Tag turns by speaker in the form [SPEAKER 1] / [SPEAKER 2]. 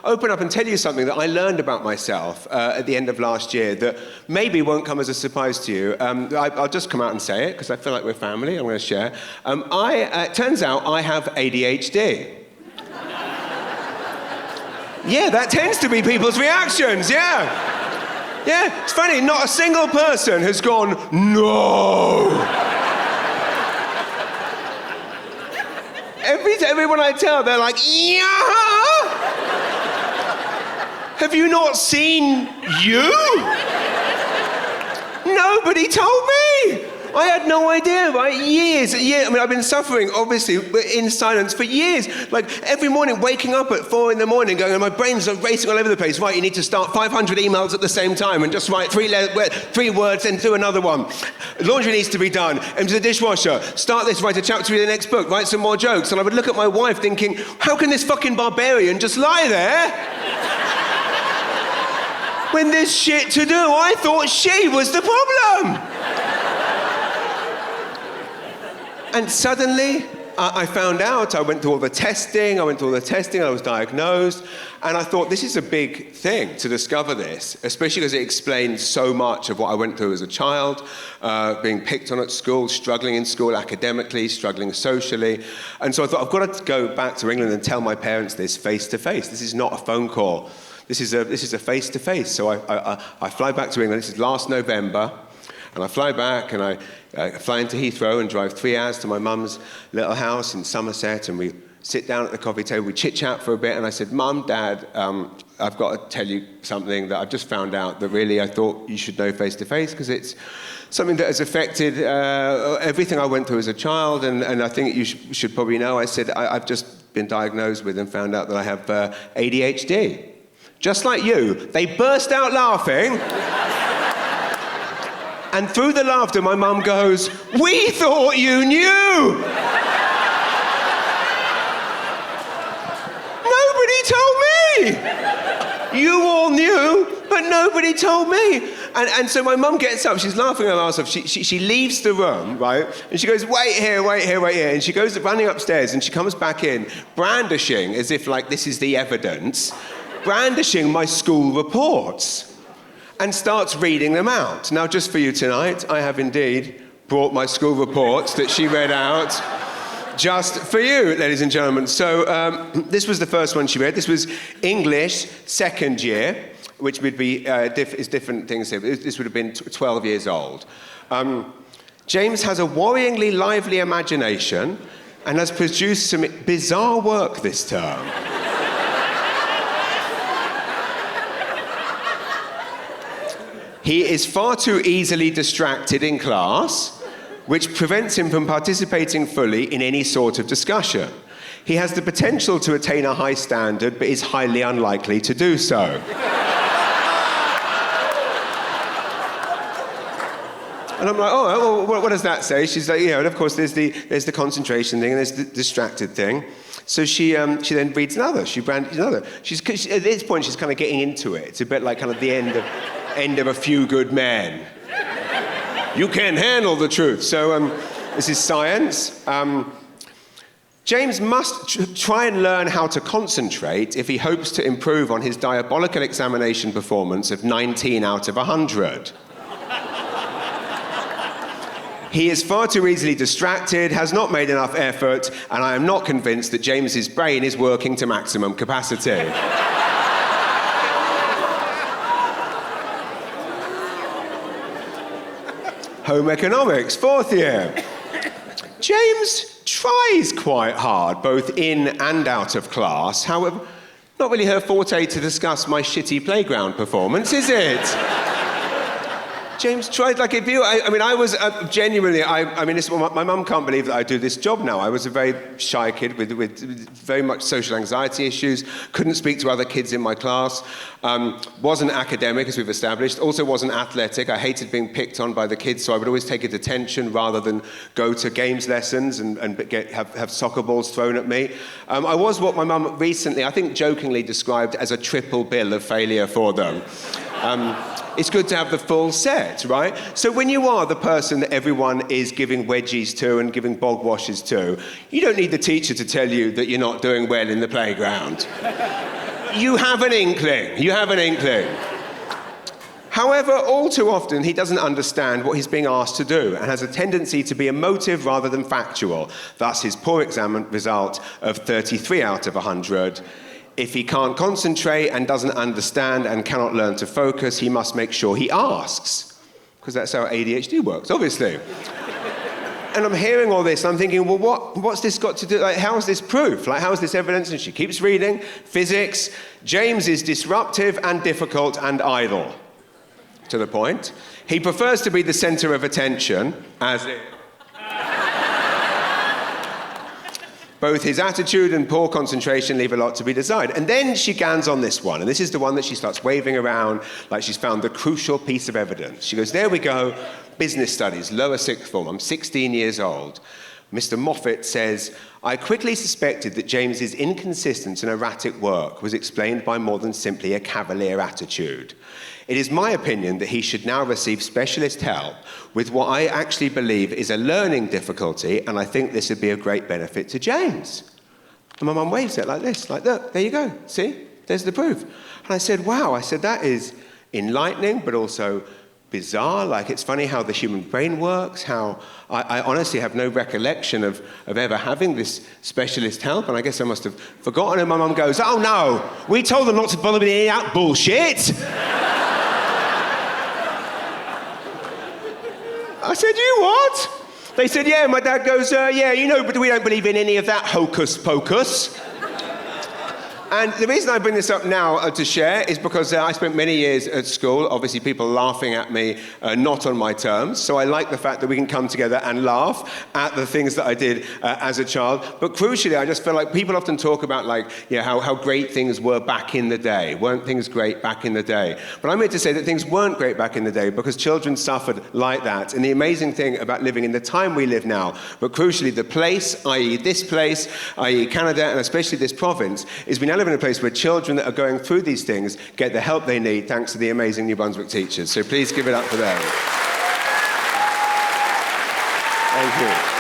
[SPEAKER 1] open up and tell you something that I learned about myself at the end of last year that maybe won't come as a surprise to you. I'll just come out and say it, because I feel like we're family. I'm going to share. It turns out I have ADHD. Yeah, that tends to be people's reactions, yeah. Yeah, it's funny, not a single person has gone, no. Everyone I tell, they're like, yeah. Have you not seen you? Nobody told me. I had no idea, right? Years. I mean, I've been suffering, obviously, in silence for years. Like, every morning, waking up at 4 in the morning, going, my brain's racing all over the place. Right, you need to start 500 emails at the same time and just write three words, then do another one. Laundry needs to be done. Empty the dishwasher. Start this, write a chapter of the next book, write some more jokes. And I would look at my wife thinking, how can this fucking barbarian just lie there when there's shit to do? I thought she was the problem. And suddenly, I found out, I went through all the testing, I was diagnosed, and I thought, this is a big thing to discover this, especially because it explains so much of what I went through as a child, being picked on at school, struggling in school academically, struggling socially. And so I thought, I've got to go back to England and tell my parents this face to face. This is not a phone call. This is a face to face. So I fly back to England. This is last November. And I fly back and I fly into Heathrow and drive 3 hours to my mum's little house in Somerset, and we sit down at the coffee table, we chit-chat for a bit, and I said, Mum, Dad, I've got to tell you something that I've just found out that really I thought you should know face-to-face, because it's something that has affected everything I went through as a child, and I think you should probably know. I said, I've just been diagnosed with and found out that I have ADHD. Just like you. They burst out laughing. And through the laughter, my mum goes, we thought you knew! Nobody told me! You all knew, but nobody told me. And so my mum gets up, she's laughing her ass off, she leaves the room, right? And she goes, wait here. And she goes running upstairs and she comes back in, brandishing, as if like this is the evidence, brandishing my school reports. And starts reading them out. Now, just for you tonight, I have indeed brought my school reports that she read out just for you, ladies and gentlemen. So this was the first one she read. This was English, second year, which would be is different things here. This would have been 12 years old. James has a worryingly lively imagination and has produced some bizarre work this term. He is far too easily distracted in class, which prevents him from participating fully in any sort of discussion. He has the potential to attain a high standard, but is highly unlikely to do so. And I'm like, oh, well, what does that say? She's like, and of course there's the concentration thing and there's the distracted thing. So she then reads another. She brands another. At this point, she's kind of getting into it. It's a bit like kind of the end of A Few Good Men. You can't handle the truth. So this is science. James must try and learn how to concentrate if he hopes to improve on his diabolical examination performance of 19 out of 100. He is far too easily distracted, has not made enough effort, and I am not convinced that James's brain is working to maximum capacity. Home economics, fourth year. James tries quite hard, both in and out of class. However, not really her forte to discuss my shitty playground performance, is it? James tried, like, if you, I was genuinely, this, my mum can't believe that I do this job now. I was a very shy kid with very much social anxiety issues, couldn't speak to other kids in my class, wasn't academic, as we've established, also wasn't athletic. I hated being picked on by the kids, so I would always take a detention rather than go to games lessons and have soccer balls thrown at me. I was what my mum recently, I think jokingly described as a triple bill of failure for them. It's good to have the full set, right? So when you are the person that everyone is giving wedgies to and giving bog washes to, you don't need the teacher to tell you that you're not doing well in the playground. You have an inkling. You have an inkling. However, all too often, he doesn't understand what he's being asked to do and has a tendency to be emotive rather than factual. Thus, his poor exam result of 33 out of 100. If he can't concentrate and doesn't understand and cannot learn to focus, he must make sure he asks. Because that's how ADHD works, obviously. And I'm hearing all this, and I'm thinking, well, what's this got to do? Like, how is this proof? Like, how is this evidence? And she keeps reading. Physics. James is disruptive and difficult and idle. To the point. He prefers to be the center of attention, as in... Both his attitude and poor concentration leave a lot to be desired. And then she gans on this one, and this is the one that she starts waving around like she's found the crucial piece of evidence. She goes, there we go, business studies, lower sixth form, I'm 16 years old. Mr. Moffat says, I quickly suspected that James's inconsistent and erratic work was explained by more than simply a cavalier attitude. It is my opinion that he should now receive specialist help with what I actually believe is a learning difficulty, and I think this would be a great benefit to James. And my mum waves it like this, like, look, there you go, see? There's the proof. And I said, wow, I said, that is enlightening, but also bizarre. Like, it's funny how the human brain works, how I honestly have no recollection of ever having this specialist help, and I guess I must have forgotten. And my mum goes, oh no, we told them not to bother with any of that bullshit. I said, you what? They said, yeah. My dad goes, yeah, you know, but we don't believe in any of that hocus pocus. And the reason I bring this up now to share is because I spent many years at school, obviously people laughing at me, not on my terms. So I like the fact that we can come together and laugh at the things that I did as a child. But crucially, I just feel like people often talk about, like, you know, how great things were back in the day. Weren't things great back in the day? But I'm here to say that things weren't great back in the day because children suffered like that. And the amazing thing about living in the time we live now, but crucially the place, i.e. this place, i.e. Canada, and especially this province, is we now live in a place where children that are going through these things get the help they need thanks to the amazing New Brunswick teachers. So please give it up for them. Thank you.